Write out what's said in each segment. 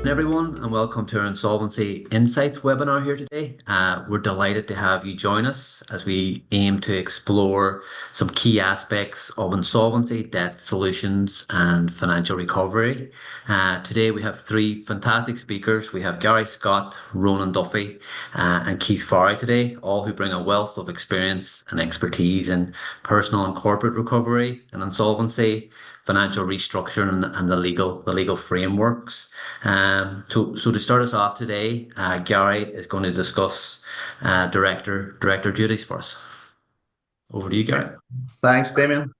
Everyone, and welcome to our Insolvency Insights webinar here today. We're delighted to have you join us as we aim to explore some key aspects of insolvency, debt solutions, and financial recovery. Today, we have three fantastic speakers. We have Gary Scott, Ronan Duffy, and Keith Farry today, all who bring a wealth of experience and expertise in personal and corporate recovery and insolvency, financial restructuring, and the legal frameworks. So to start us off today, Gary is going to discuss director duties for us. Over to you, Gary. Thanks, Damien.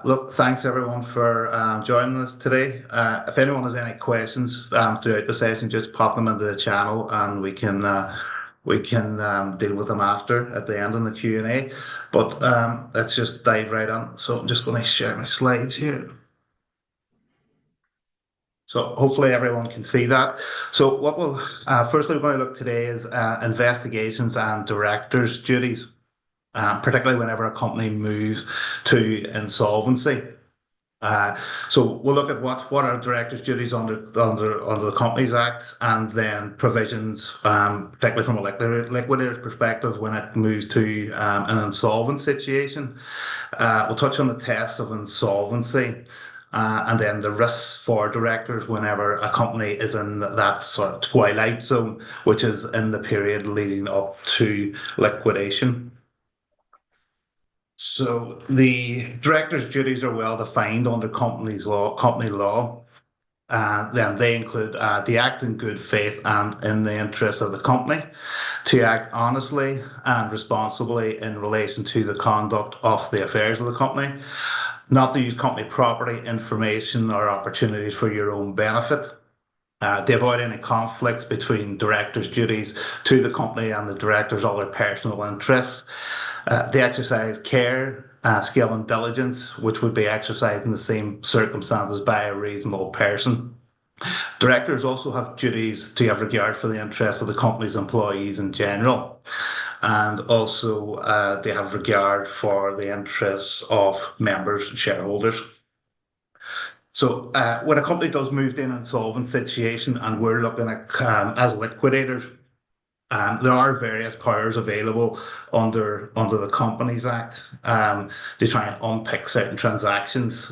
Look, thanks everyone for joining us today. If anyone has any questions throughout the session, just pop them into the channel, and we can deal with them after at the end in the Q&A. But let's just dive right on. So I'm just going to share my slides here. So hopefully everyone can see that. So what we'll firstly we're going to look today is investigations and directors' duties, particularly whenever a company moves to insolvency. So we'll look at what are directors' duties under the Companies Act, and then provisions, particularly from a liquidator's perspective when it moves to an insolvent situation. We'll touch on the tests of insolvency. And then the risks for directors whenever a company is in that sort of twilight zone, which is in the period leading up to liquidation. So the director's duties are well defined under company law. Then they include to act in good faith and in the interest of the company, to act honestly and responsibly in relation to the conduct of the affairs of the company, not to use company property, information, or opportunities for your own benefit, to avoid any conflicts between directors' duties to the company and the directors' other personal interests, to exercise care, skill, and diligence, which would be exercised in the same circumstances by a reasonable person. Directors also have duties to have regard for the interests of the company's employees in general, and also they have regard for the interests of members and shareholders. So when a company does move to an insolvent situation and we're looking at as liquidators, there are various powers available under the Companies Act to try and unpick certain transactions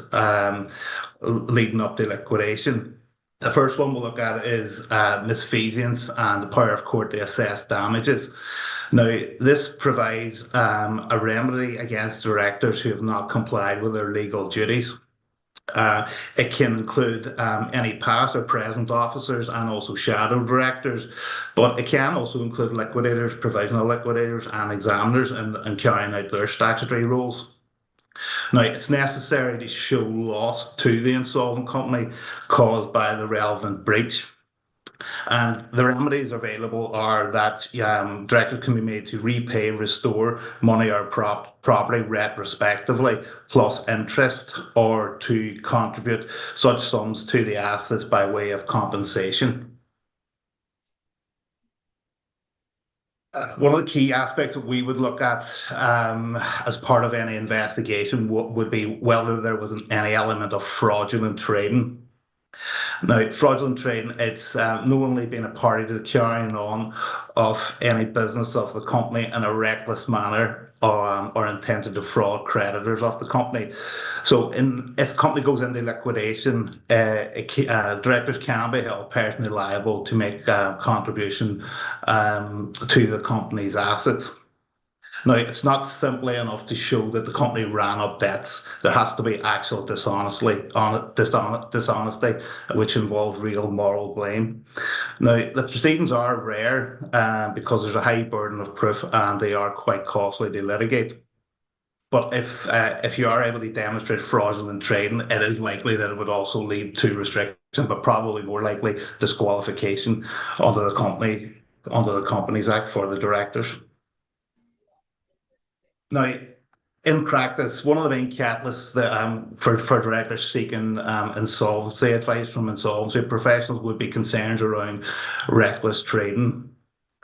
leading up to liquidation. The first one we'll look at is misfeasance and the power of court to assess damages. Now, this provides a remedy against directors who have not complied with their legal duties. It can include any past or present officers and also shadow directors, but it can also include liquidators, provisional liquidators, and examiners in carrying out their statutory roles. Now, it's necessary to show loss to the insolvent company caused by the relevant breach. And the remedies available are that directors can be made to repay, restore money or property retrospectively, plus interest, or to contribute such sums to the assets by way of compensation. One of the key aspects that we would look at as part of any investigation would be whether there was any element of fraudulent trading. Now, fraudulent trading, it's knowingly being a party to the carrying on of any business of the company in a reckless manner, or intended to defraud creditors of the company. So if the company goes into liquidation, directors can be held personally liable to make a contribution to the company's assets. Now, it's not simply enough to show that the company ran up debts. There has to be actual dishonesty, which involves real moral blame. Now, the proceedings are rare because there's a high burden of proof and they are quite costly to litigate. But if you are able to demonstrate fraudulent trading, it is likely that it would also lead to restriction, but probably more likely disqualification under the Companies Act for the directors. Now, in practice, one of the main catalysts that, for directors seeking insolvency advice from insolvency professionals would be concerns around reckless trading.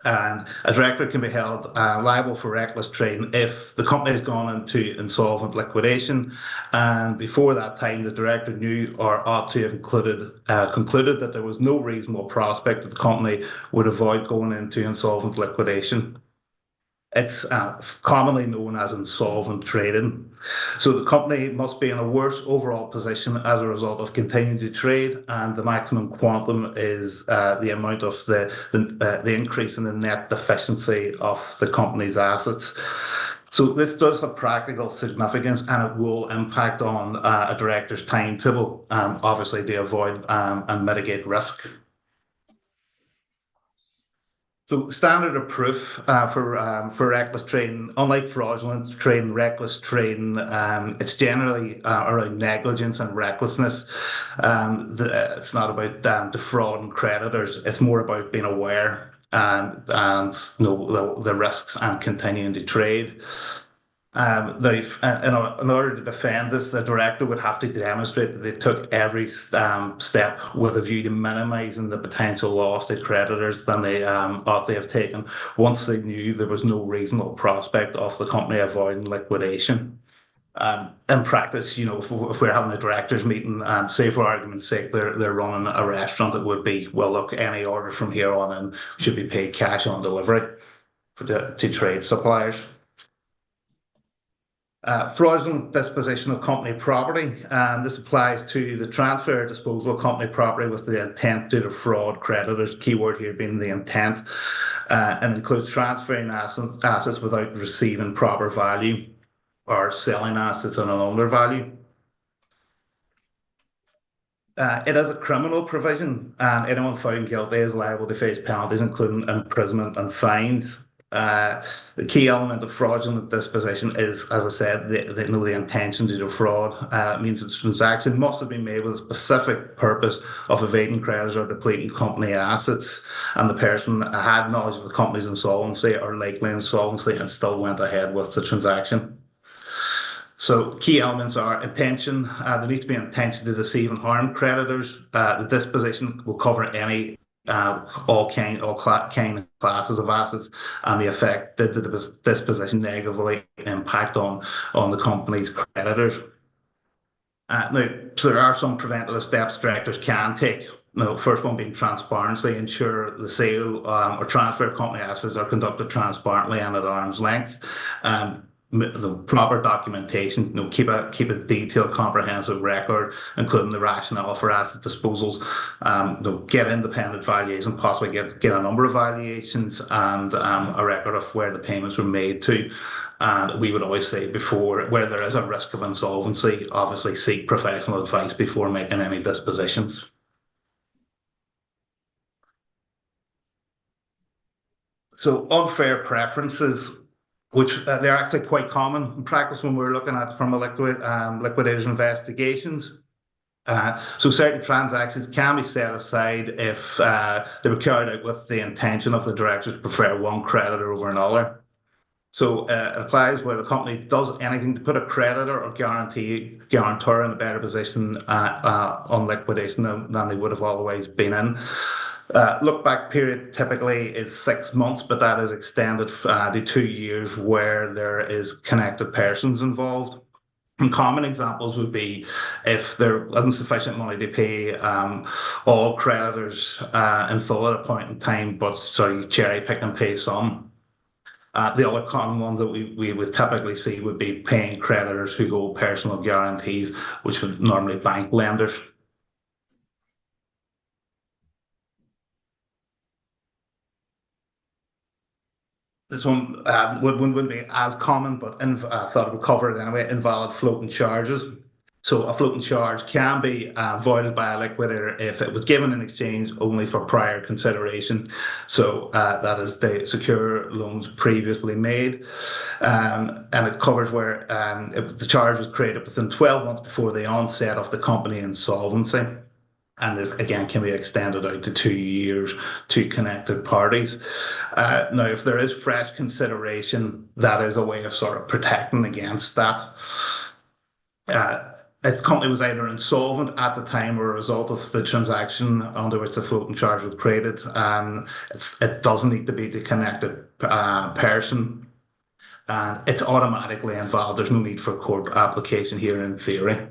And a director can be held liable for reckless trading if the company has gone into insolvent liquidation, and before that time, the director knew or ought to have concluded that there was no reasonable prospect that the company would avoid going into insolvent liquidation. It's commonly known as insolvent trading. So the company must be in a worse overall position as a result of continuing to trade, and the maximum quantum is the amount of the increase in the net deficiency of the company's assets. So this does have practical significance, and it will impact on a director's timetable, obviously to avoid and mitigate risk. So standard of proof for reckless trading, unlike fraudulent trading, reckless trading, it's generally around negligence and recklessness. It's not about defrauding creditors. It's more about being aware and you know the risks and continuing to trade. In order to defend this, the director would have to demonstrate that they took every step with a view to minimising the potential loss to creditors than they ought to have taken once they knew there was no reasonable prospect of the company avoiding liquidation. In practice, you know, if we're having a directors meeting, say for argument's sake, they're running a restaurant, it would be, well, look, any order from here on in should be paid cash on delivery to trade suppliers. Fraudulent disposition of company property. This applies to the transfer or disposal of company property with the intent to defraud creditors, keyword here being the intent, and includes transferring assets without receiving proper value or selling assets at an undervalue. It is a criminal provision, and anyone found guilty is liable to face penalties, including imprisonment and fines. The key element of fraudulent disposition is, as I said, the intention to defraud. It means that the transaction must have been made with a specific purpose of evading creditors or depleting company assets, and the person had knowledge of the company's insolvency or likely insolvency and still went ahead with the transaction. So key elements are intention. There needs to be an intention to deceive and harm creditors. The disposition will cover any all classes of assets, and the effect that the disposition negatively impact on the company's creditors. Now, so there are some preventative steps directors can take. Now, first one being transparency, ensure the sale or transfer of company assets are conducted transparently and at arm's length. The proper documentation, you know, keep a detailed, comprehensive record, including the rationale for asset disposals. Get independent valuation, possibly get a number of valuations and a record of where the payments were made to. And we would always say before, where there is a risk of insolvency, obviously seek professional advice before making any dispositions. So unfair preferences, which they're actually quite common in practice when we're looking at from a liquidator's investigations. So certain transactions can be set aside if they were carried out with the intention of the director to prefer one creditor over another. So it applies where the company does anything to put a creditor or guarantor in a better position on liquidation than they would have always been in. Look back period typically is 6 months, but that is extended to 2 years where there is connected persons involved. And common examples would be if there wasn't sufficient money to pay all creditors in full at a point in time, but sorry, cherry pick and pay some. The other common one that we would typically see would be paying creditors who hold personal guarantees, which would normally bank lenders. This one wouldn't be as common, but I thought it would cover it anyway. Invalid floating charges. So a floating charge can be voided by a liquidator if it was given in exchange only for prior consideration. So that is the secure loans previously made. And it covers where if the charge was created within 12 months before the onset of the company insolvency. And this again can be extended out to 2 years to connected parties. Now, if there is fresh consideration, that is a way of sort of protecting against that. if the company was either insolvent at the time or a result of the transaction under which the floating charge was created, it doesn't need to be the connected person, and it's automatically involved. There's no need for court application here in theory.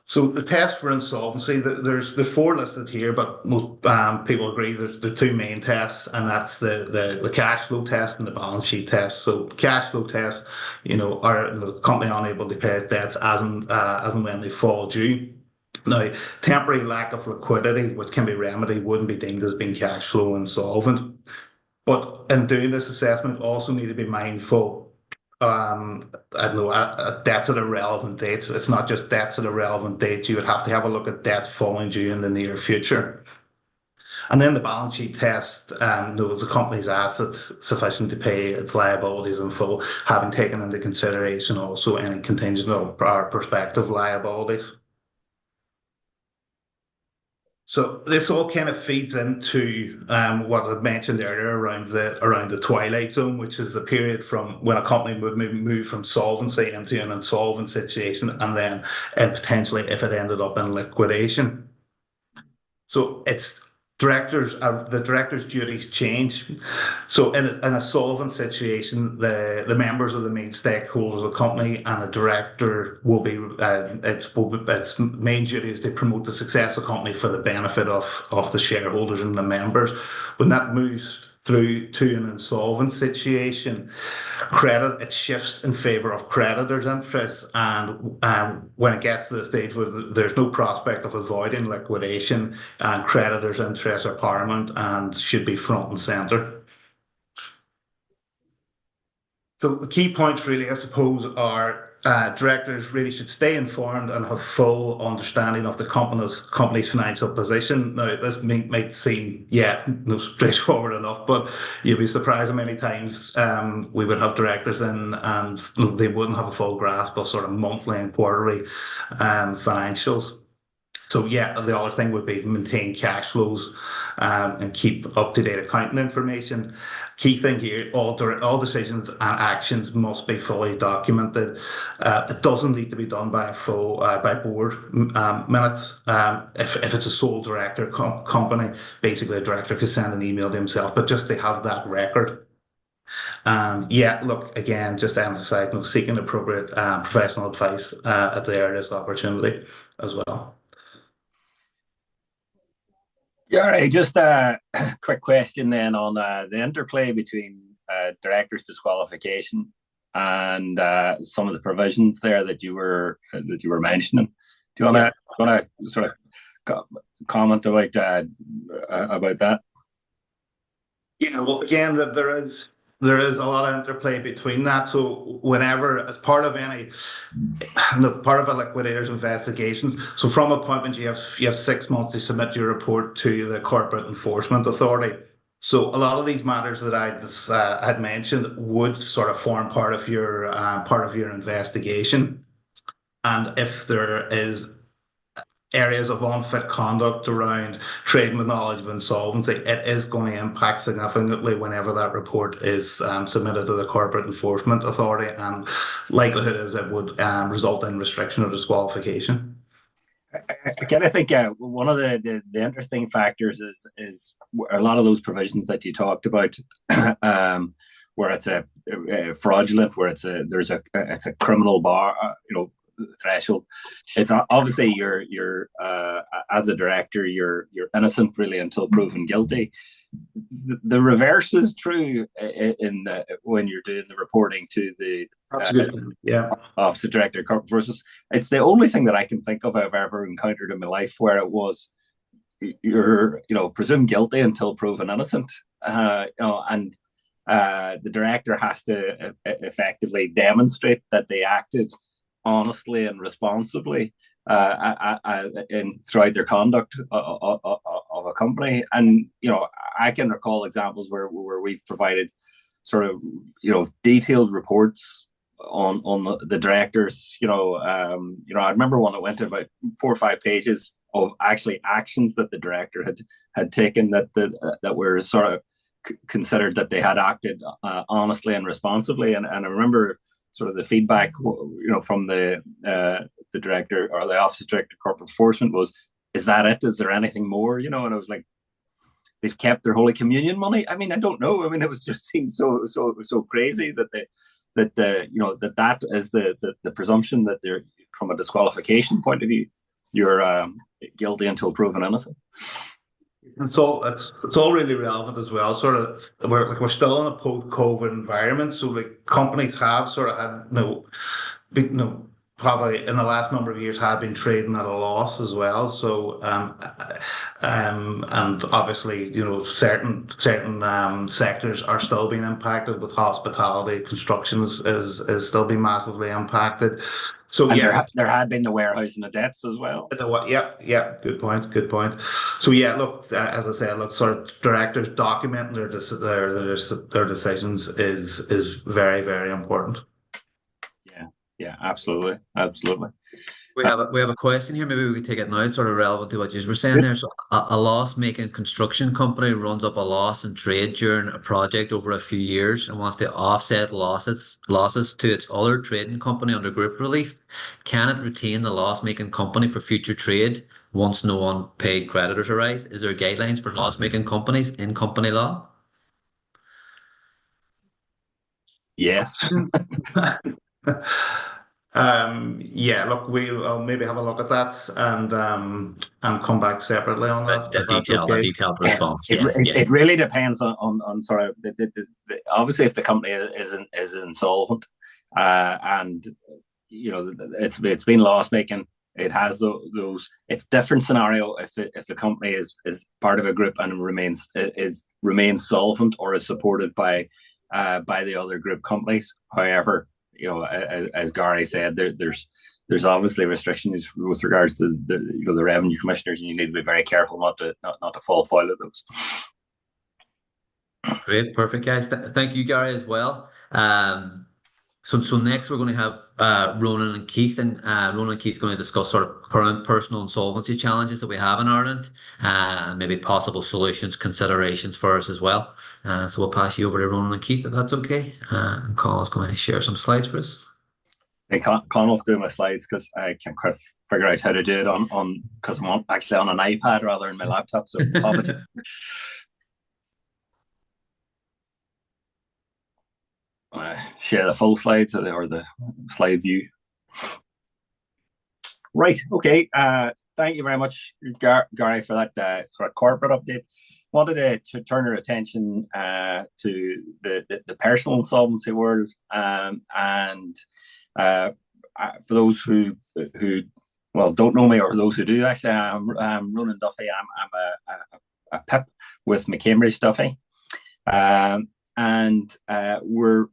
So the test for insolvency, there's four listed here, but most people agree there's the two main tests, and that's the cash flow test and the balance sheet test. So cash flow test, are the company unable to pay its debts as and when they fall due. Now, temporary lack of liquidity, which can be remedied, wouldn't be deemed as being cash flow insolvent. But in doing this assessment, also need to be mindful. I don't know, debts at a relevant date. It's not just debts at a relevant date. You would have to have a look at debts falling due in the near future. And then the balance sheet test knows the company's assets sufficient to pay its liabilities in full, having taken into consideration also any contingent or prospective liabilities. So this all kind of feeds into what I mentioned earlier around the twilight zone, which is the period from when a company would move from solvency into an insolvent situation, and then potentially if it ended up in liquidation. So it's the director's duties change. So in a solvent situation, the members of the main stakeholders of the company and the director will be its main duty is to promote the success of the company for the benefit of the shareholders and the members. When that moves through to an insolvent situation, it shifts in favor of creditors' interests, and when it gets to the stage where there's no prospect of avoiding liquidation, and creditors' interests are paramount and should be front and center. So the key points really, I suppose, are directors really should stay informed and have full understanding of the company's financial position. Now, this might seem, straightforward enough, but you'd be surprised how many times we would have directors in and they wouldn't have a full grasp of sort of monthly and quarterly financials. So the other thing would be to maintain cash flows and keep up-to-date accounting information. Key thing here, all decisions and actions must be fully documented. It doesn't need to be done by by board minutes. If it's a sole director company, basically a director could send an email to himself, but just to have that record. And look, again, just to emphasize, seeking appropriate professional advice at the earliest opportunity as well. Yeah, right. Just a quick question then on the interplay between director's disqualification and some of the provisions there that you were mentioning. Do you want to sort of comment about that? Yeah, well, again, there is a lot of interplay between that. So whenever, as part of a liquidator's investigations, so from appointment, you have 6 months to submit your report to the corporate enforcement authority. So a lot of these matters that I had mentioned would sort of form part of your investigation. And if there is areas of unfit conduct around trading with knowledge of insolvency, it is going to impact significantly whenever that report is submitted to the corporate enforcement authority, and likelihood is it would result in restriction or disqualification. Again, I think one of the interesting factors is a lot of those provisions that you talked about, where it's a fraudulent, where it's a criminal bar, threshold. It's obviously you're as a director, you're innocent really until proven guilty. The reverse is true when you're doing the reporting to the office of director corporate versus. It's the only thing that I can think of I've ever encountered in my life where it was you're presumed guilty until proven innocent, and the director has to effectively demonstrate that they acted honestly and responsibly throughout their conduct of a company. And I can recall examples where we've provided sort of detailed reports on the directors. I remember one that went to about 4 or 5 pages of actually actions that the director had taken that were sort of considered that they had acted honestly and responsibly. And I remember sort of the feedback, from the director or the office director of corporate enforcement was, is that it? Is there anything more? And I was like, they've kept their Holy Communion money. I mean, I don't know. I mean, it was just seemed so crazy that that is the presumption that they're, from a disqualification point of view, you're guilty until proven innocent. It's all really relevant as well. Sort of, we're still in a post-COVID environment, so like companies have sort of had probably in the last number of years have been trading at a loss as well. So and obviously certain sectors are still being impacted, with hospitality, construction is still being massively impacted. So and there had been the warehousing of debts as well. Yeah, good point. So yeah, look, as I said, look, sort of directors documenting their decisions is very, very important. Yeah, absolutely. We have a question here. Maybe we could take it now. It's sort of relevant to what you were saying there. So a loss-making construction company runs up a loss in trade during a project over a few years and wants to offset losses to its other trading company under group relief. Can it retain the loss-making company for future trade once no unpaid creditors arise? Is there guidelines for loss-making companies in company law? Yes. Yeah, look, we'll maybe have a look at that and come back separately on that. A detailed response. It really depends on sort of obviously if the company is insolvent, and it's been loss making. It has those. It's different scenario if the company is part of a group and remains solvent or is supported by the other group companies. However, as Gary said, there's obviously restrictions with regards to the revenue commissioners, and you need to be very careful not to fall foul of those. Great, perfect, guys. Thank you, Gary, as well. So next we're going to have Ronan and Keith, and Ronan and Keith's going to discuss sort of current personal insolvency challenges that we have in Ireland, and maybe possible solutions, considerations for us as well. So we'll pass you over to Ronan and Keith if that's okay. And Conal's going to share some slides for us. Hey, Conal's doing my slides because I can't quite figure out how to do it because I'm actually on an iPad rather than my laptop. So share the full slides or the slide view. Right. Okay. Thank you very much, Gary, for that sort of corporate update. Wanted to turn our attention to the personal insolvency world, and for those who don't know me, or those who do, actually, I'm Ronan Duffy. I'm a PIP with McCambridge Duffy, and we're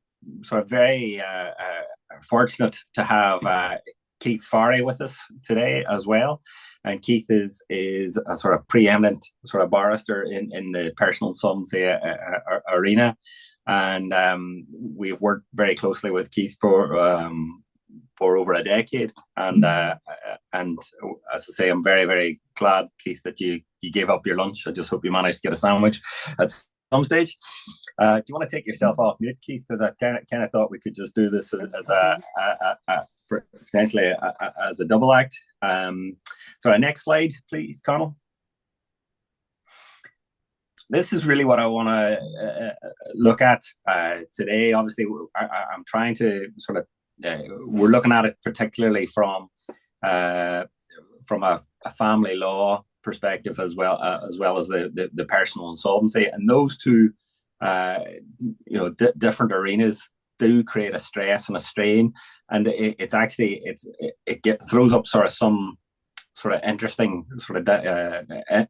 sort of very fortunate to have Keith Farry with us today as well. And Keith is a sort of preeminent sort of barrister in the personal insolvency arena, and we've worked very closely with Keith for over a decade. And as I say, I'm very, very glad, Keith, that you gave up your lunch. I just hope you managed to get a sandwich at some stage. Do you want to take yourself off mute, Keith? Because I kind of thought we could just do this as potentially as a double act. So our next slide, please, Conal. This is really what I want to look at today. Obviously, I'm trying to sort of we're looking at it particularly from a family law perspective as well as the personal insolvency, and those two different arenas do create a stress and a strain, and it throws up sort of some sort of interesting sort of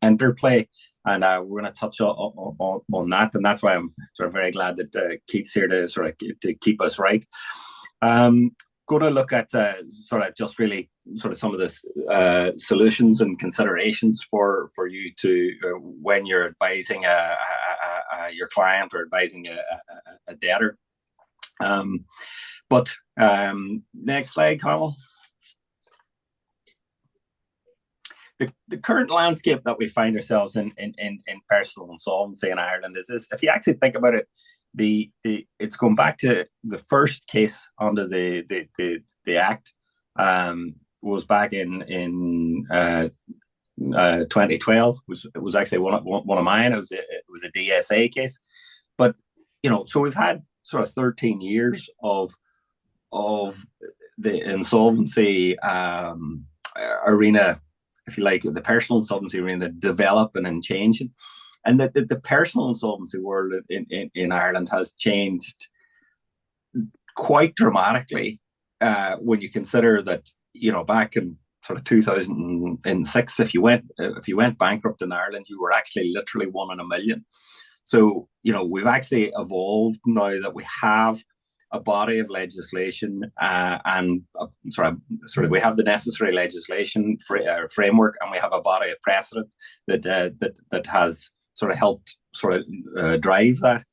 interplay, and we're going to touch on that, and that's why I'm sort of very glad that Keith's here to sort of to keep us right. Going to look at sort of just really sort of some of the solutions and considerations for you to when you're advising your client or advising a debtor. But next slide, Carl. The current landscape that we find ourselves in personal insolvency in Ireland is this. If you actually think about it, it's going back to the first case under the Act, was back in 2012. It was actually one of mine. It was a DSA case, but so we've had sort of 13 years of the insolvency arena, if you like, the personal insolvency arena developing and changing, and that the personal insolvency world in Ireland has changed quite dramatically when you consider that back in sort of 2006, if you went bankrupt in Ireland, you were actually literally one in a million. So we've actually evolved now that we have a body of legislation and we have the necessary legislation framework, and we have a body of precedent that has sort of helped drive that.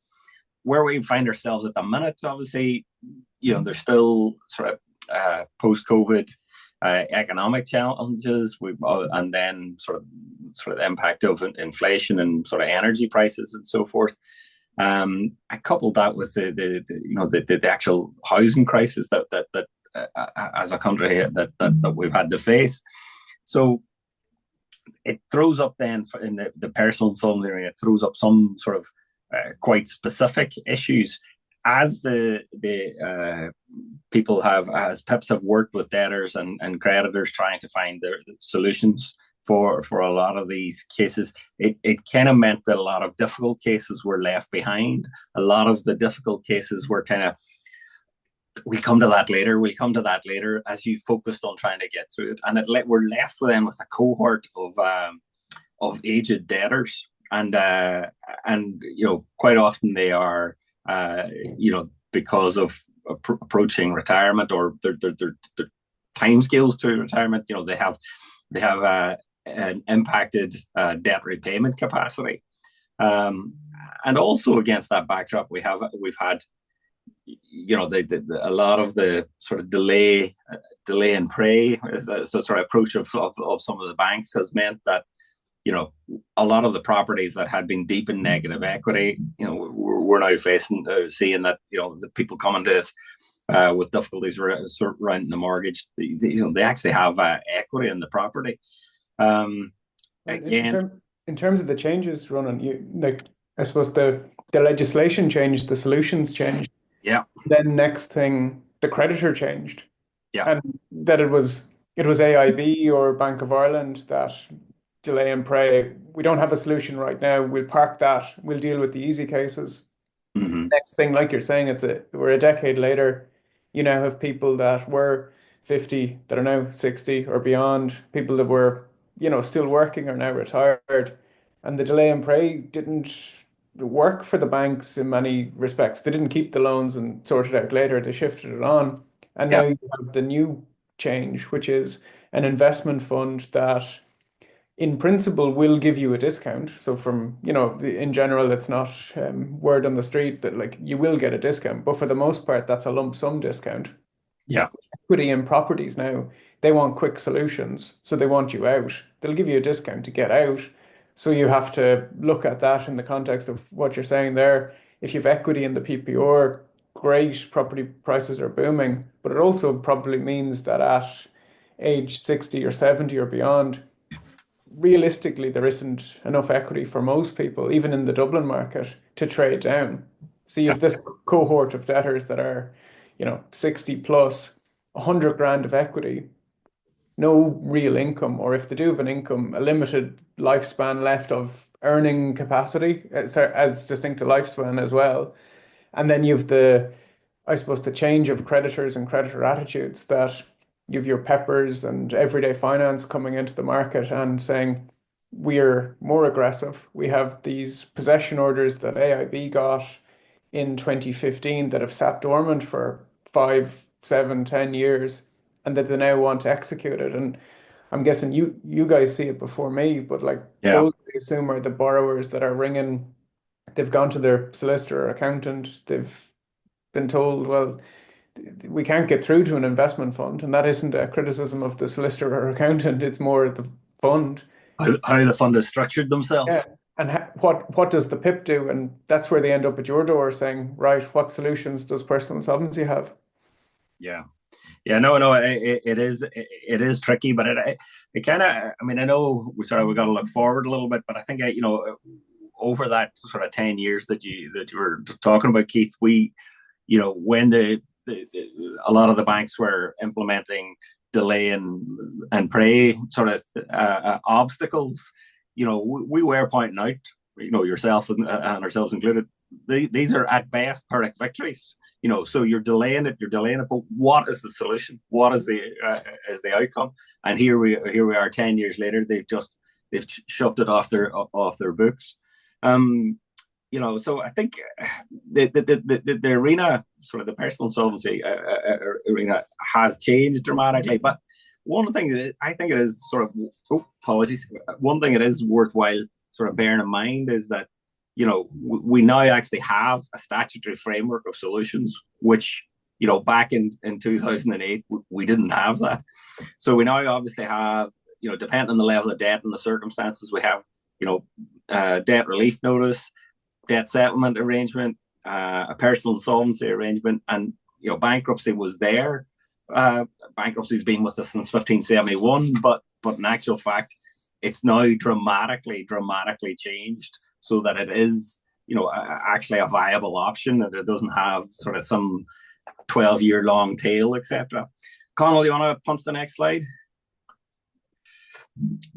Where we find ourselves at the minute, obviously, there's still sort of post-COVID economic challenges, and then sort of the impact of inflation and sort of energy prices and so forth. I coupled that with the actual housing crisis that as a country that we've had to face. So it throws up then in the personal insolvency area, it throws up some sort of quite specific issues as the people as PIPs have worked with debtors and creditors trying to find their solutions for a lot of these cases. It kind of meant that a lot of difficult cases were left behind. A lot of the difficult cases were kind of, we'll come to that later, as you focused on trying to get through it. And we're left with a cohort of aged debtors. And quite often they are, because of approaching retirement or their timescales to retirement, they have an impacted debt repayment capacity. And also against that backdrop, we've had a lot of the sort of delay and pray, so sort of approach of some of the banks has meant that a lot of the properties that had been deep in negative equity, we're now seeing that the people coming to us with difficulties around the mortgage, they actually have equity in the property. Again, in terms of the changes, Ronan, I suppose the legislation changed, the solutions changed. Yeah. Then next thing, the creditor changed. Yeah. And that it was AIB or Bank of Ireland that delay and pray. We don't have a solution right now. We'll park that. We'll deal with the easy cases. Mm-hmm. Next thing, like you're saying, we're a decade later. You now have people that were 50 that are now 60 or beyond. People that were, still working are now retired. And the delay and pray didn't work for the banks in many respects. They didn't keep the loans and sort it out later. They shifted it on. And now you have the new change, which is an investment fund that in principle will give you a discount. So from, in general, it's not word on the street that you will get a discount, but for the most part, that's a lump sum discount. Yeah. Equity in properties now, they want quick solutions. So they want you out. They'll give you a discount to get out. So you have to look at that in the context of what you're saying there. If you have equity in the PPR, great, property prices are booming, but it also probably means that at age 60 or 70 or beyond, realistically, there isn't enough equity for most people, even in the Dublin market, to trade down. So you have this cohort of debtors that are, 60 plus, 100 grand of equity, no real income, or if they do have an income, a limited lifespan left of earning capacity, as distinct to lifespan as well. And then you have the change of creditors and creditor attitudes, that you have your Peppers and Everyday Finance coming into the market and saying, we're more aggressive. We have these possession orders that AIB got in 2015 that have sat dormant for 5, 7, 10 years, and that they now want to execute it. And I'm guessing you guys see it before me, but those I assume are the borrowers that are ringing. They've gone to their solicitor or accountant. They've been told, well, we can't get through to an investment fund, and that isn't a criticism of the solicitor or accountant. It's more the fund. How the fund has structured themselves. Yeah. And what does the PIP do? And that's where they end up at your door saying, right, what solutions does personal insolvency have? Yeah. Yeah, no, it is tricky, but it kind of, I mean, I know we got to look forward a little bit, but I think over that sort of 10 years that you were talking about, Keith, when a lot of the banks were implementing delay and pray sort of obstacles, we were pointing out, yourself and ourselves included, these are at best Pyrrhic victories. So you're delaying it, but what is the solution? What is the outcome? And here we are 10 years later. They've shoved it off their books. So I think the arena, sort of the personal insolvency arena, has changed dramatically. But one thing that I think it is one thing it is worthwhile sort of bearing in mind is that we now actually have a statutory framework of solutions, which, back in 2008, we didn't have that. So we now obviously have, depending on the level of debt and the circumstances, we have, debt relief notice, debt settlement arrangement, a personal insolvency arrangement, and, bankruptcy was there. Bankruptcy's been with us since 1571, but in actual fact, it's now dramatically changed, so that it is, actually a viable option, and it doesn't have sort of some 12-year-long tail, etc. Connell, you want to punch the next slide?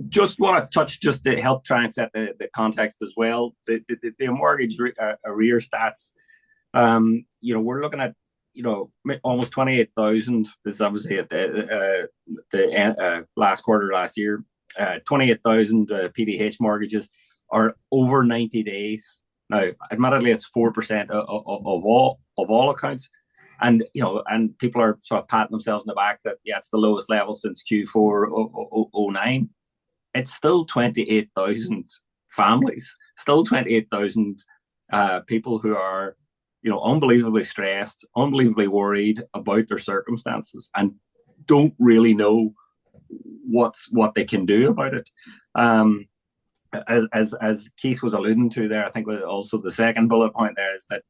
Just want to touch, just to help try and set the context as well, the mortgage arrear stats. We're looking at, almost 28,000. This is obviously at the last quarter last year. 28,000 PDH mortgages are over 90 days. Now, admittedly, it's 4% of all accounts, and people are sort of patting themselves in the back that it's the lowest level since Q4 09. It's still 28,000 families, still 28,000 people who are unbelievably stressed, unbelievably worried about their circumstances, and don't really know what they can do about it. As Keith was alluding to there, I think also the second bullet point there is that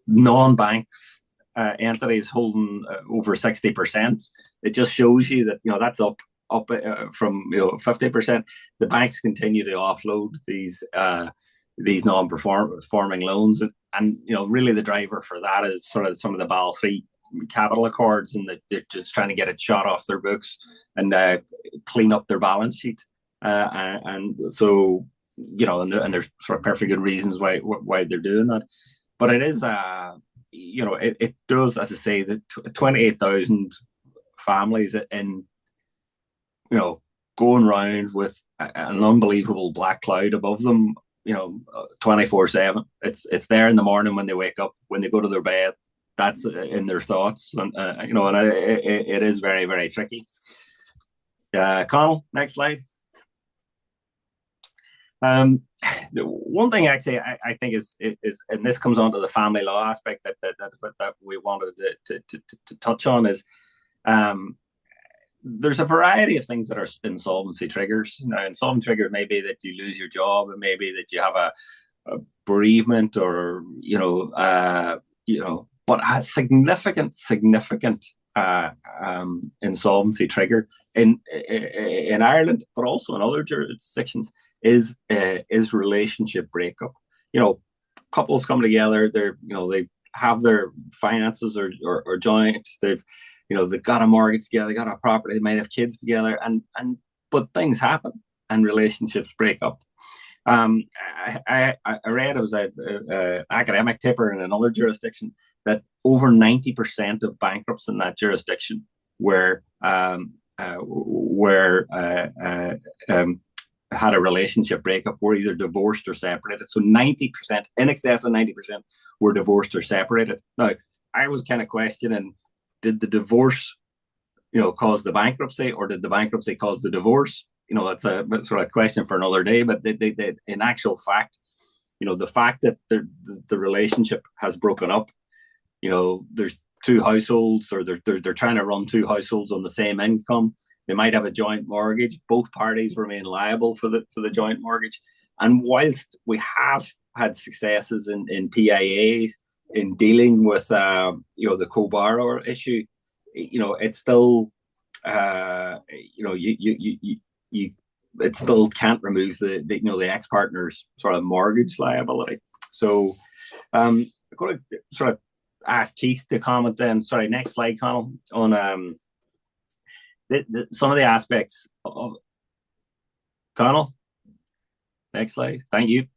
non-banks entities holding over 60%. It just shows you that that's up from 50%. The banks continue to offload these non-performing loans, and really the driver for that is sort of some of the Basel III capital accords, and that they're just trying to get it shot off their books and clean up their balance sheet. And so, and there's sort of perfect good reasons why they're doing that. But it is, it does, as I say, that 28,000 families in, going around with an unbelievable black cloud above them, 24/7. It's there in the morning when they wake up, when they go to their bed. That's in their thoughts, and it is very, very tricky. Connell, next slide. One thing actually I think is, and this comes on to the family law aspect that we wanted to touch on, is there's a variety of things that are insolvency triggers. Now, insolvency trigger may be that you lose your job, it may be that you have a bereavement, or but a significant insolvency trigger in Ireland, but also in other jurisdictions, is relationship breakup. Couples come together, they have their finances or joint. They've got a mortgage together, they got a property, they might have kids together, but things happen and relationships break up. I read, it was an academic paper in another jurisdiction, that over 90% of bankrupts in that jurisdiction had a relationship breakup, were either divorced or separated. So 90%, in excess of 90%, were divorced or separated. Now, I was kind of questioning, did the divorce, cause the bankruptcy, or did the bankruptcy cause the divorce? It's a sort of question for another day. But they in actual fact, the fact that the relationship has broken up, there's two households, or they're trying to run two households on the same income. They might have a joint mortgage. Both parties remain liable for the joint mortgage. And whilst we have had successes in PIAs in dealing with the co-borrower issue, it's still you it still can't remove the ex-partner's sort of mortgage liability. So I'm going to sort of ask Keith to comment then. Sorry, next slide, Connell, on some of the aspects of Connell. Next slide. Thank you.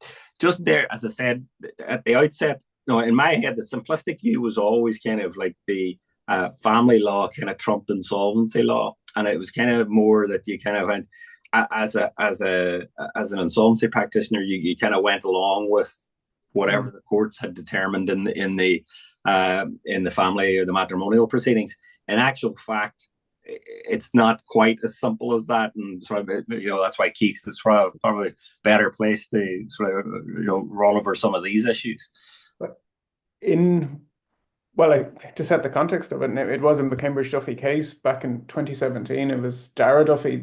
Just there, as I said at the outset, in my head, the simplistic view was always kind of like the family law kind of trumped insolvency law, and it was kind of more that you kind of went as an insolvency practitioner, you kind of went along with whatever the courts had determined in the family or the matrimonial proceedings. In actual fact, it's not quite as simple as that, and sort of that's why Keith is probably better placed to sort of roll over some of these issues. But to set the context of it, it was a McCambridge Duffy case back in 2017. It was Dara Duffy,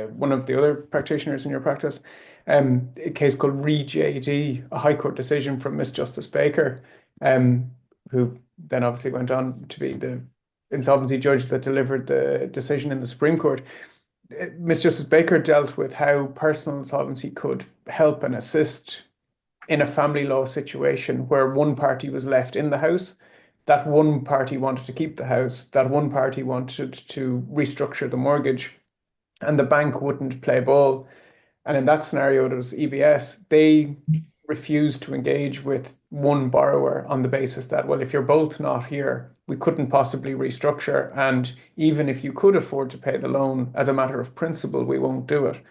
one of the other practitioners in your practice, a case called Re-JD, a High Court decision from Miss Justice Baker, who then obviously went on to be the insolvency judge that delivered the decision in the Supreme Court. Miss Justice Baker dealt with how personal insolvency could help and assist in a family law situation where one party was left in the house, that one party wanted to keep the house, that one party wanted to restructure the mortgage, and the bank wouldn't play ball. And in that scenario, it was EBS. They refused to engage with one borrower on the basis that, well, if you're both not here, we couldn't possibly restructure. And even if you could afford to pay the loan, as a matter of principle, we won't do it.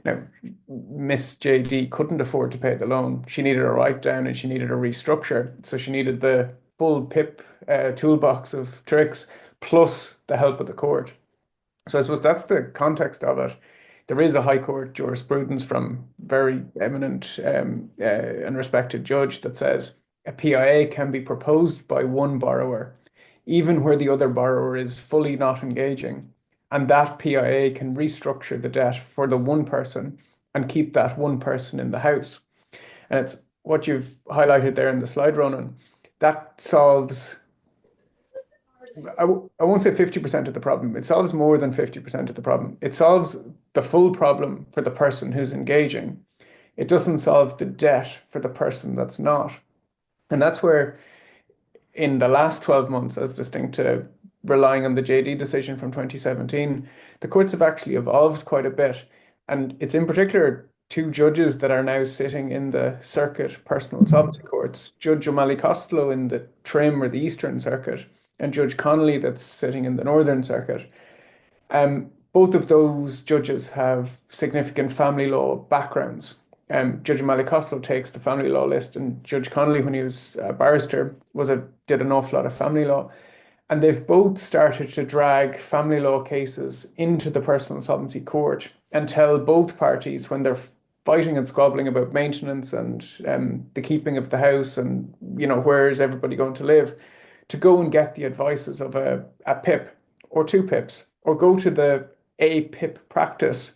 Now, Miss JD couldn't afford to pay the loan. She needed a write-down and she needed a restructure. So she needed the full PIP toolbox of tricks plus the help of the court. So I suppose that's the context of it. There is a High Court jurisprudence from very eminent and respected judge that says a PIA can be proposed by one borrower, even where the other borrower is fully not engaging. And that PIA can restructure the debt for the one person and keep that one person in the house. And it's what you've highlighted there in the slide, Ronan. That solves, I won't say 50% of the problem. It solves more than 50% of the problem. It solves the full problem for the person who's engaging. It doesn't solve the debt for the person that's not. And that's where, in the last 12 months, as distinct to relying on the JD decision from 2017, the courts have actually evolved quite a bit. And it's in particular two judges that are now sitting in the circuit personal insolvency courts, Judge O'Malley Costello in the Trim or the Eastern Circuit, and Judge Connolly that's sitting in the Northern Circuit. Both of those judges have significant family law backgrounds. Judge O'Malley Costello takes the family law list, and Judge Connolly, when he was a barrister, did an awful lot of family law. And they've both started to drag family law cases into the personal insolvency court and tell both parties, when they're fighting and squabbling about maintenance and the keeping of the house and where is everybody going to live, to go and get the advices of a PIP or two PIPs, or go to a PIP practice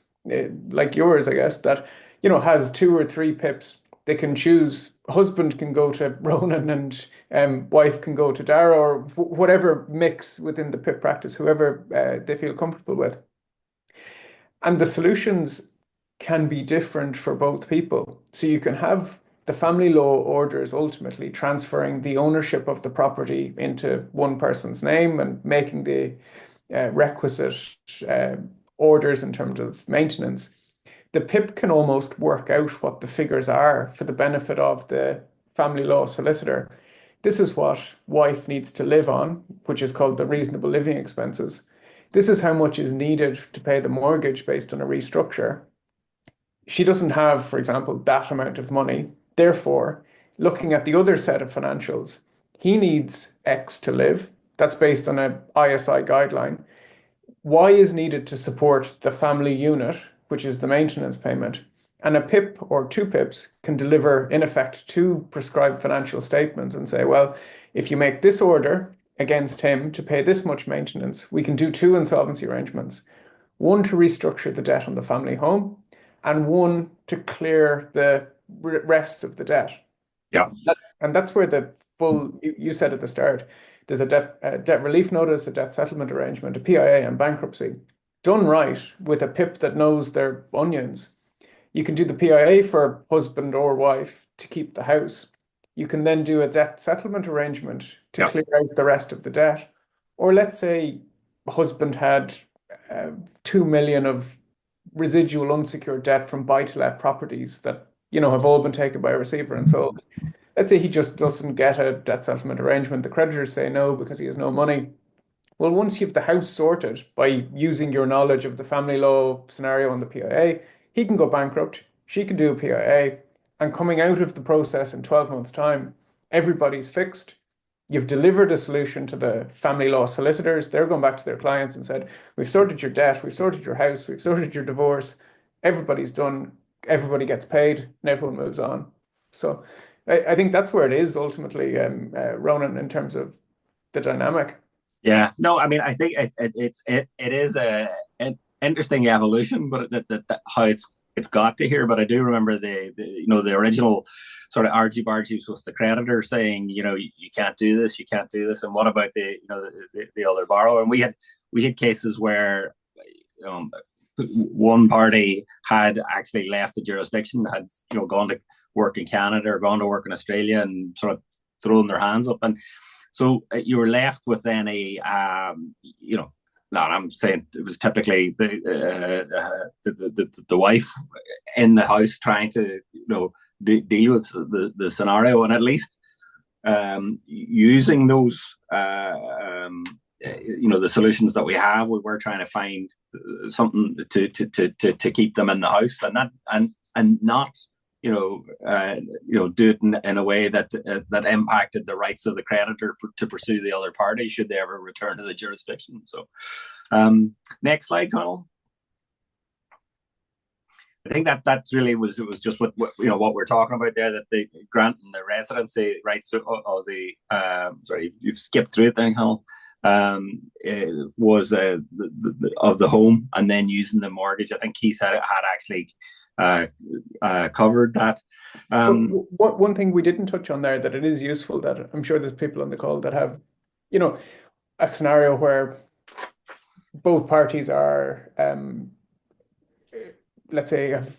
like yours, I guess, that has 2 or 3 PIPs. They can choose. Husband can go to Ronan and wife can go to Dara, or whatever mix within the PIP practice, whoever they feel comfortable with. And the solutions can be different for both people. So you can have the family law orders ultimately transferring the ownership of the property into one person's name and making the requisite orders in terms of maintenance. The PIP can almost work out what the figures are for the benefit of the family law solicitor. This is what wife needs to live on, which is called the reasonable living expenses. This is how much is needed to pay the mortgage based on a restructure. She doesn't have, for example, that amount of money. Therefore, looking at the other set of financials, he needs X to live. That's based on an ISI guideline. Y is needed to support the family unit, which is the maintenance payment. And a PIP or 2 PIPs can deliver, in effect, 2 prescribed financial statements and say, well, if you make this order against him to pay this much maintenance, we can do 2 insolvency arrangements. One to restructure the debt on the family home, and one to clear the rest of the debt. Yeah. And that's where the full, you said at the start, there's a debt relief notice, a debt settlement arrangement, a PIA, and bankruptcy. Done right with a PIP that knows their onions. You can do the PIA for husband or wife to keep the house. You can then do a debt settlement arrangement to clear out the rest of the debt. Or let's say husband had 2 million of residual unsecured debt from buy-to-let properties that, have all been taken by a receiver and sold. Let's say he just doesn't get a debt settlement arrangement. The creditors say no because he has no money. Well, once you've the house sorted by using your knowledge of the family law scenario on the PIA, he can go bankrupt, she can do a PIA, and coming out of the process in 12 months' time, everybody's fixed. You've delivered a solution to the family law solicitors. They're going back to their clients and said, we've sorted your debt, we've sorted your house, we've sorted your divorce. Everybody's done, everybody gets paid, and everyone moves on. So I think that's where it is ultimately, Ronan, in terms of the dynamic. Yeah, no, I mean, I think it is an interesting evolution, but that how it's got to here. But I do remember the original sort of argy-bargy was the creditor saying, you can't do this, you can't do this, and what about the other borrower? And we had cases where one party had actually left the jurisdiction, had gone to work in Canada or gone to work in Australia, and sort of thrown their hands up. And so you were left with then no, I'm saying it was typically the wife in the house trying to deal with the scenario, and at least using those the solutions that we have, we were trying to find something to keep them in the house, and not do it in a way that impacted the rights of the creditor to pursue the other party should they ever return to the jurisdiction. So, next slide, Connell. I think that really was just what we're talking about there, that the granting the residency rights of the sorry, you've skipped through it then, Connell. Was of the home, and then using the mortgage. I think Keith had actually covered that. One thing we didn't touch on there that it is useful, that I'm sure there's people on the call that have, a scenario where both parties are, let's say, have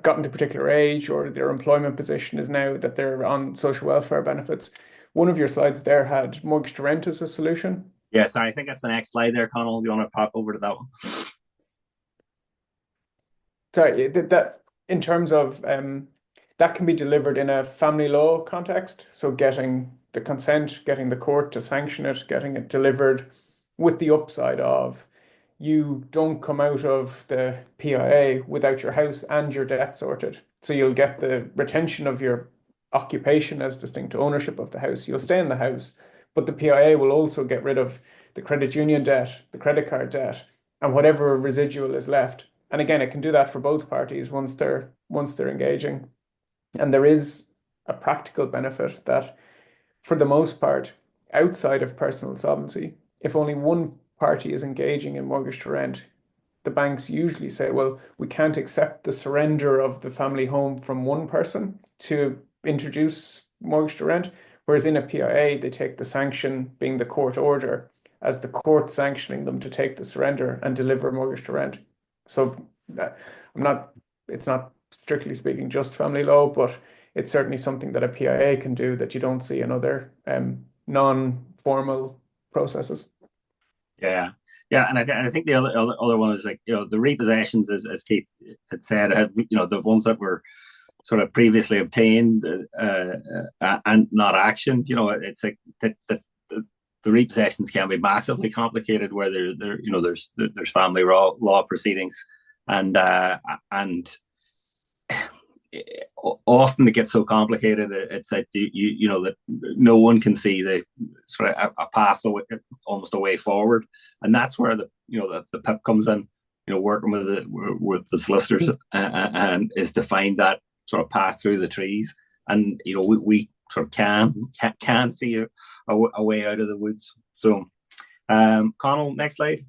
gotten to a particular age, or their employment position is now that they're on social welfare benefits. One of your slides there had mortgage to rent as a solution. Yeah, sorry, I think that's the next slide there, Connell. Do you want to pop over to that one? Sorry, that in terms of that can be delivered in a family law context. So getting the consent, getting the court to sanction it, getting it delivered, with the upside of you don't come out of the PIA without your house and your debt sorted. So you'll get the retention of your occupation as distinct to ownership of the house. You'll stay in the house, but the PIA will also get rid of the credit union debt, the credit card debt, and whatever residual is left. And again, it can do that for both parties once they're engaging. And there is a practical benefit that, for the most part, outside of personal insolvency, if only one party is engaging in mortgage to rent, the banks usually say, well, we can't accept the surrender of the family home from one person to introduce mortgage to rent. Whereas in a PIA, they take the sanction, being the court order, as the court sanctioning them to take the surrender and deliver mortgage to rent. So it's not strictly speaking just family law, but it's certainly something that a PIA can do that you don't see in other non-formal processes. Yeah, and I think the other one is like the repossessions, as Keith had said, the ones that were sort of previously obtained and not actioned. It's like that the repossessions can be massively complicated, where there's family law proceedings, and often it gets so complicated. It's like that no one can see the sort of a path almost a way forward, and that's where the PIP comes in. Working with the solicitors and is to find that sort of path through the trees, and we sort of can see a way out of the woods. So, Connell, next slide.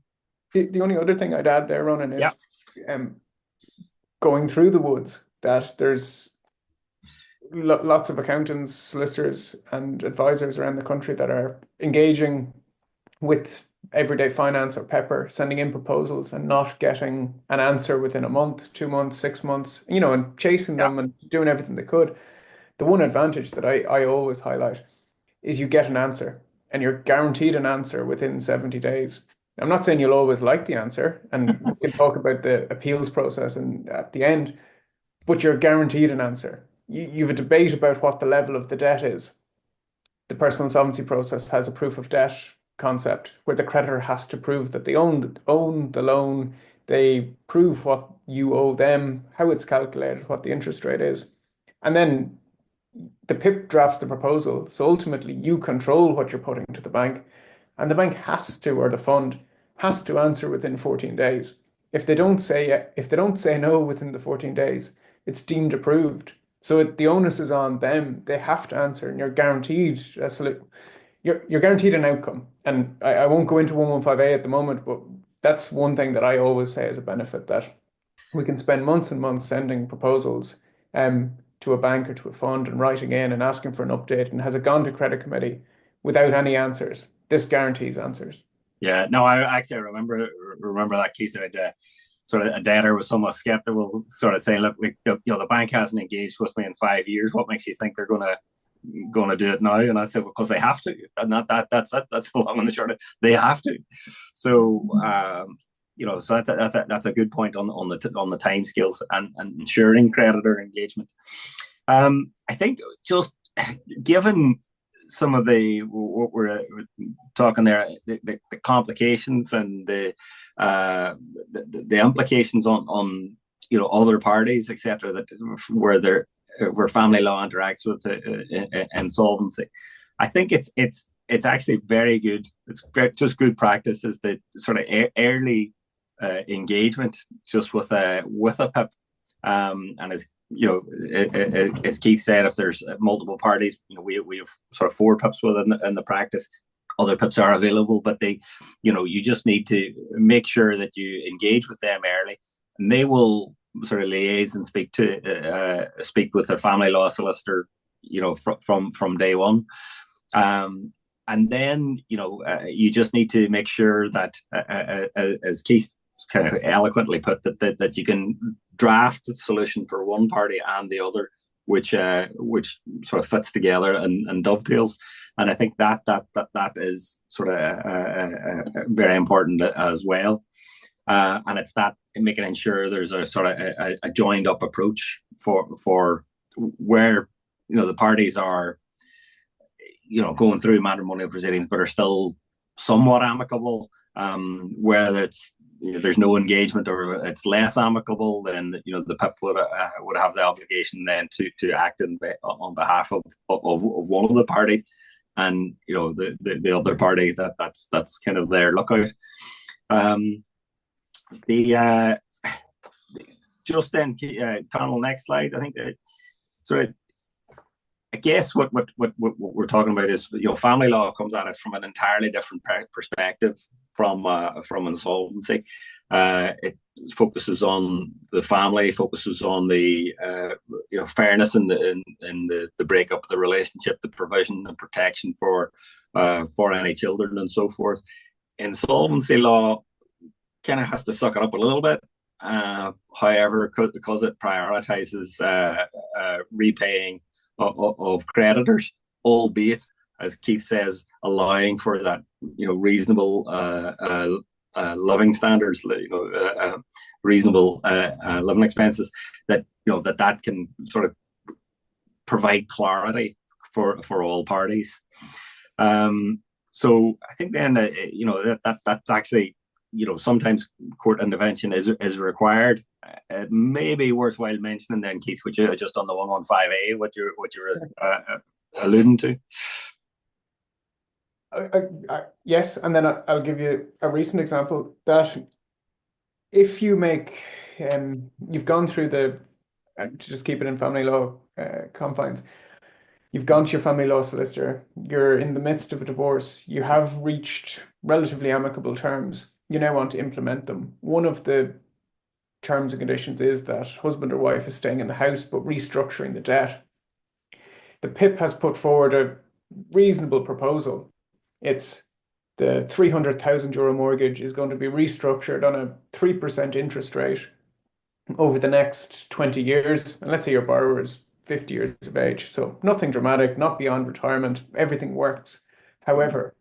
The only other thing I'd add there, Ronan, is going through the woods, that there's lots of accountants, solicitors, and advisors around the country that are engaging with Everyday Finance or Pepper, sending in proposals and not getting an answer within a month, 2 months, 6 months, and chasing Yeah. them and doing everything they could. The one advantage that I always highlight is you get an answer and you're guaranteed an answer within 70 days. I'm not saying you'll always like the answer, and we can talk about the appeals process and at the end, but you're guaranteed an answer. You have a debate about what the level of the debt is. The personal insolvency process has a proof of debt concept where the creditor has to prove that they own the loan. They prove what you owe them, how it's calculated, what the interest rate is. And then the PIP drafts the proposal. So ultimately, you control what you're putting to the bank, and the bank has to, or the fund has to answer within 14 days. If they don't say no within the 14 days, it's deemed approved. So the onus is on them. They have to answer, and you're guaranteed you're guaranteed an outcome. And I won't go into 115A at the moment, but that's one thing that I always say is a benefit, that we can spend months and months sending proposals to a bank or to a fund and writing in and asking for an update. And has it gone to credit committee without any answers? This guarantees answers. Yeah, no, I actually remember that, Keith. Sort of a debtor was somewhat skeptical, sort of saying, "Look, the bank hasn't engaged with me in 5 years. What makes you think they're gonna do it now?" And I said, "Well, because they have to, and that's it. That's the long and the short of it. They have to." So, so that's a good point on the time scales and ensuring creditor engagement. I think just given some of what we're talking there, the complications and the implications on other parties, etc., that where family law interacts with insolvency. I think it's actually very good. It's just good practice is the sort of early engagement just with a PIP, and as Keith said, if there's multiple parties, we have sort of 4 PIPs in the practice. Other PIPs are available, but you just need to make sure that you engage with them early, and they will sort of liaise and speak with their family law solicitor, from day one. And then you just need to make sure that, as Keith kind of eloquently put, that you can draft the solution for one party and the other, which sort of fits together and dovetails. And I think that is sort of very important as well. And it's that making sure there's a sort of a joined up approach for where the parties are going through matrimonial proceedings but are still somewhat amicable, whether it's there's no engagement or it's less amicable, then the PIP would have the obligation then to act on behalf of one of the parties, and the other party that's kind of their lookout. Just then, Connell, next slide. I think sort of. I guess what we're talking about is family law comes at it from an entirely different perspective from insolvency. It focuses on the family, focuses on the fairness in the breakup of the relationship, the provision and protection for any children and so forth. Insolvency law kind of has to suck it up a little bit. However, because it prioritizes repaying of creditors, albeit, as Keith says, allowing for that reasonable living standards, reasonable living expenses, that can sort of provide clarity for all parties. So I think then that's actually sometimes court intervention is required. It may be worthwhile mentioning then, Keith, would you just on the 115A, what you're alluding to? Yes, and then I'll give you a recent example that if you make, you've gone through to just keep it in family law confines, you've gone to your family law solicitor, you're in the midst of a divorce, you have reached relatively amicable terms, you now want to implement them. One of the terms and conditions is that husband or wife is staying in the house but restructuring the debt. The PIP has put forward a reasonable proposal. It's the €300,000 mortgage is going to be restructured on a 3% interest rate over the next 20 years. And let's say your borrower is 50 years of age. So nothing dramatic, not beyond retirement, everything works. However,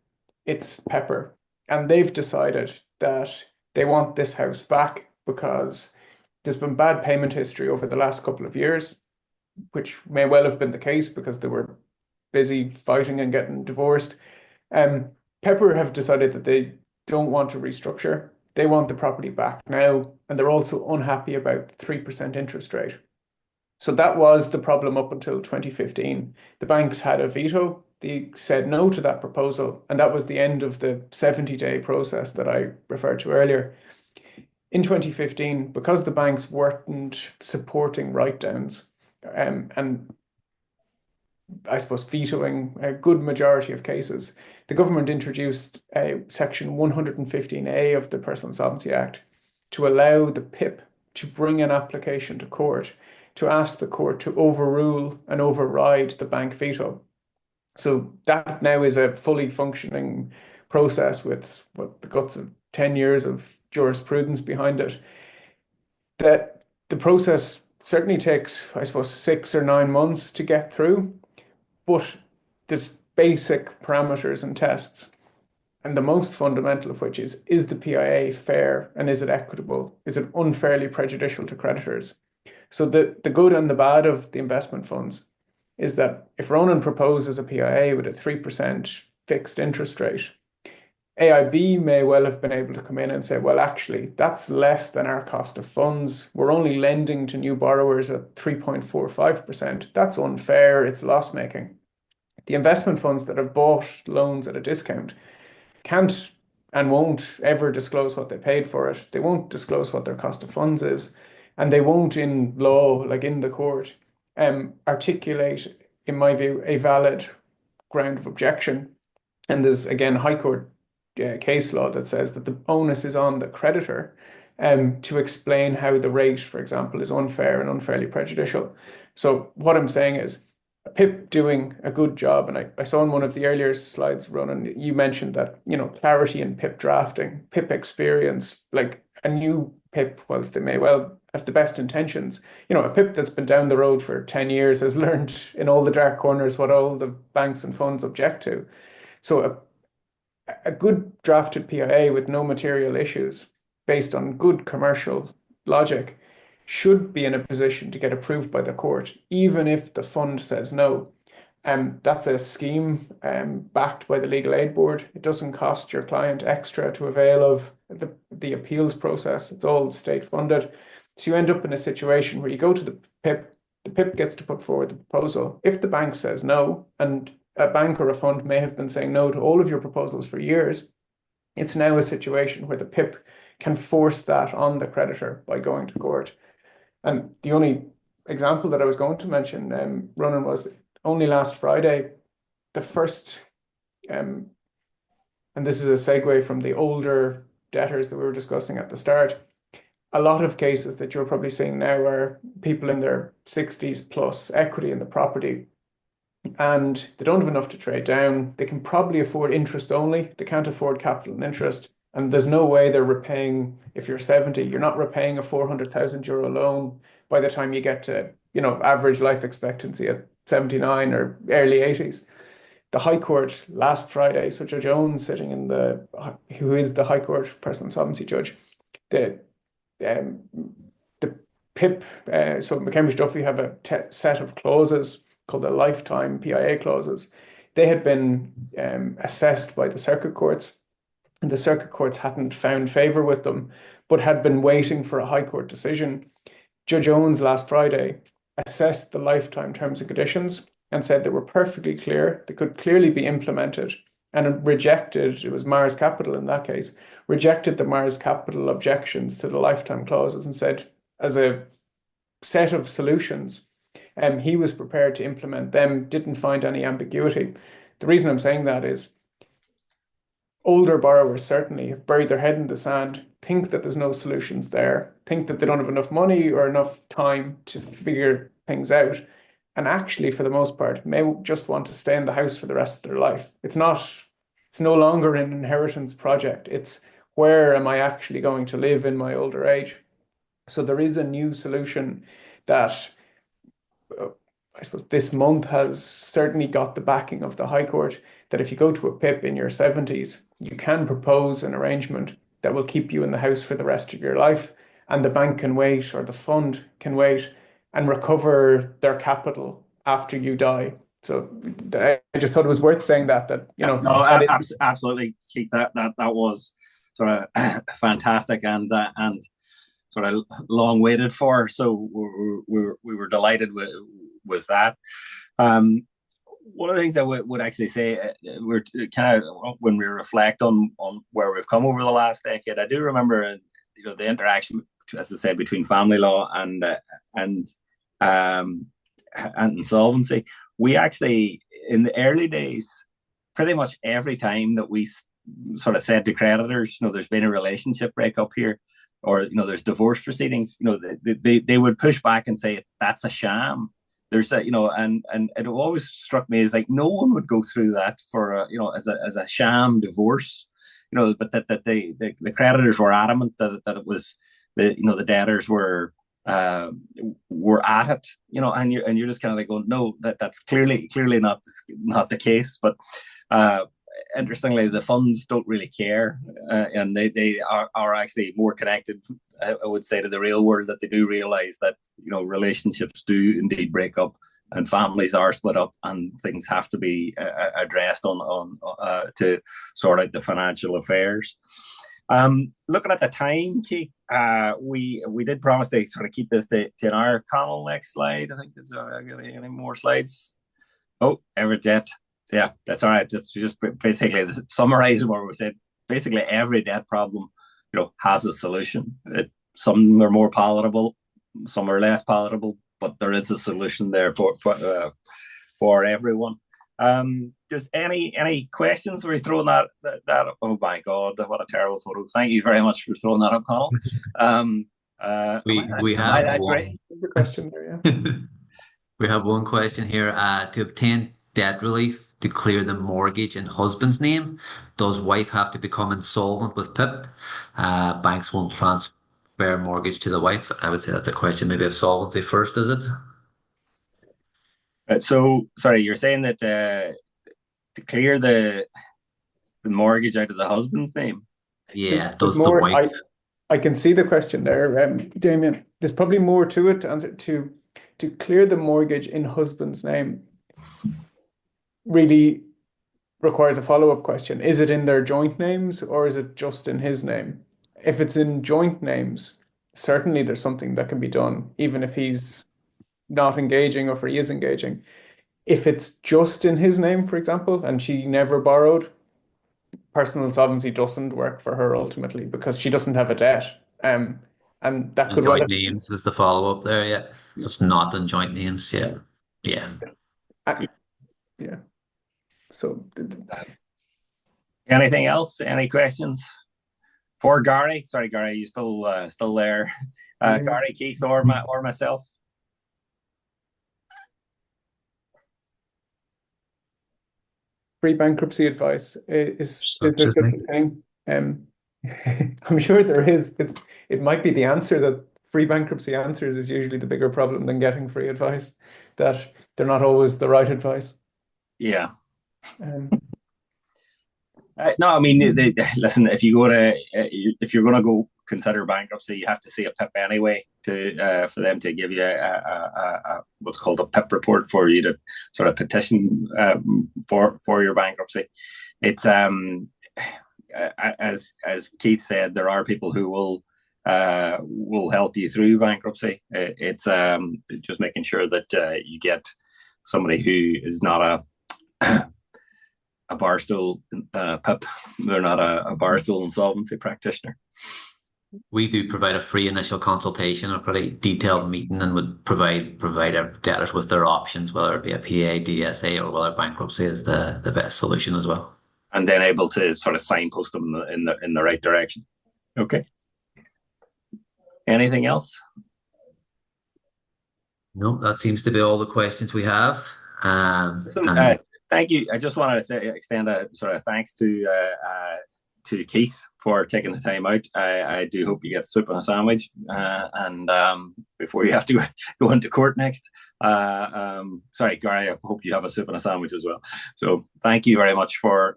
it's Pepper. And they've decided that they want this house back because there's been bad payment history over the last couple of years, which may well have been the case because they were busy fighting and getting divorced. Pepper have decided that they don't want to restructure. They want the property back now, and they're also unhappy about the 3% interest rate. So that was the problem up until 2015. The banks had a veto. They said no to that proposal, and that was the end of the 70-day process that I referred to earlier. In 2015, because the banks weren't supporting write-downs, and I suppose vetoing a good majority of cases, the government introduced Section 115A of the Personal Insolvency Act to allow the PIP to bring an application to court to ask the court to overrule and override the bank veto. So that now is a fully functioning process with the guts of 10 years of jurisprudence behind it. That the process certainly takes, I suppose, 6 or 9 months to get through, but there's basic parameters and tests. And the most fundamental of which is the PIA fair and is it equitable? Is it unfairly prejudicial to creditors? So the good and the bad of the investment funds is that if Ronan proposes a PIA with a 3% fixed interest rate, AIB may well have been able to come in and say, well, actually, that's less than our cost of funds. We're only lending to new borrowers at 3.45%. That's unfair. It's loss-making. The investment funds that have bought loans at a discount can't and won't ever disclose what they paid for it. They won't disclose what their cost of funds is. And they won't in law, like in the court, articulate, in my view, a valid ground of objection. And there's, again, High Court case law that says that the onus is on the creditor to explain how the rate, for example, is unfair and unfairly prejudicial. So what I'm saying is, PIP doing a good job, and I saw in one of the earlier slides, Ronan, you mentioned that, clarity in PIP drafting, PIP experience, like a new PIP, whilst they may well have the best intentions, a PIP that's been down the road for 10 years has learned in all the dark corners what all the banks and funds object to. So a good drafted PIA with no material issues based on good commercial logic should be in a position to get approved by the court, even if the fund says no. That's a scheme backed by the Legal Aid Board. It doesn't cost your client extra to avail of the appeals process. It's all state funded. So you end up in a situation where you go to the PIP gets to put forward the proposal. If the bank says no, and a bank or a fund may have been saying no to all of your proposals for years, it's now a situation where the PIP can force that on the creditor by going to court. And the only example that I was going to mention, Ronan, was only last Friday, the first, and this is a segue from the older debtors that we were discussing at the start. A lot of cases that you're probably seeing now are people in their 60s plus, equity in the property, and they don't have enough to trade down. They can probably afford interest only. They can't afford capital and interest. And there's no way they're repaying, if you're 70, you're not repaying a €400,000 loan by the time you get to, average life expectancy at 79 or early 80s. The High Court last Friday, so Judge Jones sitting who is the High Court personal insolvency judge, the PIP, so McCambridge Duffy have a set of clauses called the lifetime PIA clauses. They had been assessed by the circuit courts, and the circuit courts hadn't found favour with them, but had been waiting for a High Court decision. Judge Owens last Friday assessed the lifetime terms and conditions and said they were perfectly clear, they could clearly be implemented, and rejected, it was Mars Capital in that case, rejected the Mars Capital objections to the lifetime clauses and said, as a set of solutions, he was prepared to implement them, didn't find any ambiguity. The reason I'm saying that is older borrowers certainly have buried their head in the sand. think that there's no solutions there, think that they don't have enough money or enough time to figure things out, and actually, for the most part, may just want to stay in the house for the rest of their life. It's no longer an inheritance project. It's where am I actually going to live in my older age? So there is a new solution that I suppose this month has certainly got the backing of the High Court that if you go to a PIP in your 70s, you can propose an arrangement that will keep you in the house for the rest of your life, and the bank can wait or the fund can wait and recover their capital after you die. So I just thought it was worth saying that no, absolutely, Keith. That was sort of fantastic and sort of long waited for. So we were delighted with that. One of the things I would actually say, we're kind of when we reflect on where we've come over the last decade, I do remember the interaction, as I said, between family law and insolvency. We actually, in the early days, pretty much every time that we sort of said to creditors, there's been a relationship breakup here, or there's divorce proceedings, they would push back and say that's a sham. There's a, and it always struck me as like no one would go through that for as a sham divorce, but that the creditors were adamant that it was the debtors were at it, and you're just kind of like going, no, that's clearly not the case. But interestingly, the funds don't really care, and they are actually more connected, I would say, to the real world, that they do realize that relationships do indeed break up and families are split up and things have to be addressed on to sort out the financial affairs. Looking at the time, Keith, we did promise to sort of keep this to an hour. Connell, next slide. I think there's any more slides. Oh, every debt. Yeah, that's all right. That's just basically summarizing what we said. Basically, every debt problem, has a solution. Some are more palatable, some are less palatable, but there is a solution there for everyone. Just any questions? Were you throwing that? Oh my God, what a terrible photo! Thank you very much for throwing that up, Connell. We have one question there, yeah. We have one question here. To obtain debt relief to clear the mortgage in husband's name, does wife have to become insolvent with PIP? Banks won't transfer mortgage to the wife. I would say that's a question maybe of solvency first, is it? So, sorry, you're saying that to clear the mortgage out of the husband's name? Yeah, does the wife? I can see the question there, Damien. There's probably more to it to answer. To clear the mortgage in husband's name really requires a follow-up question. Is it in their joint names or is it just in his name? If it's in joint names, certainly there's something that can be done, even if he's not engaging or if he is engaging. If it's just in his name, for example, and she never borrowed, personal insolvency doesn't work for her ultimately because she doesn't have a debt. And that could joint names is the follow-up there, yeah. Just not in joint names, yeah. Yeah. Yeah. So anything else? Any questions for Gary? Sorry, Gary, you still there? Gary, Keith, or myself? Free bankruptcy advice is there such a thing? I'm sure there is. It might be the answer that free bankruptcy answers is usually the bigger problem than getting free advice, that they're not always the right advice. Yeah. No, I mean, listen. If you're going to go consider bankruptcy, you have to see a PIP anyway for them to give you a what's called a PIP report for you to sort of petition for your bankruptcy. It's as Keith said, there are people who will help you through bankruptcy. It's just making sure that you get somebody who is not a barstool PIP. They're not a barstool insolvency practitioner. We do provide a free initial consultation, a pretty detailed meeting, and would provide our debtors with their options, whether it be a PA, DSA, or whether bankruptcy is the best solution as well. And then able to sort of signpost them in the right direction. Okay. Anything else? No, that seems to be all the questions we have. Thank you. I just wanted to extend a sort of thanks to Keith for taking the time out. I do hope you get soup and a sandwich, and before you have to go into court next. Sorry, Gary, I hope you have a soup and a sandwich as well. So thank you very much for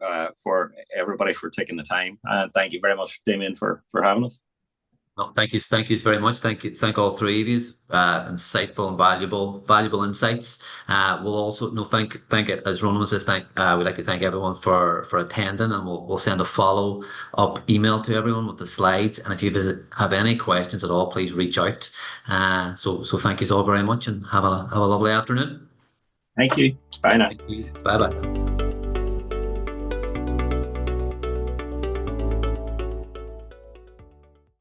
everybody for taking the time, and thank you very much, Damien, for having us. No, thank you very much. Thank all three of you. Insightful and valuable insights. We'll also thank as Ronan says, we'd like to thank everyone for attending, and we'll send a follow up email to everyone with the slides. And if you have any questions at all, please reach out. So thank you all very much, and have a lovely afternoon. Thank you. Bye now. Bye bye.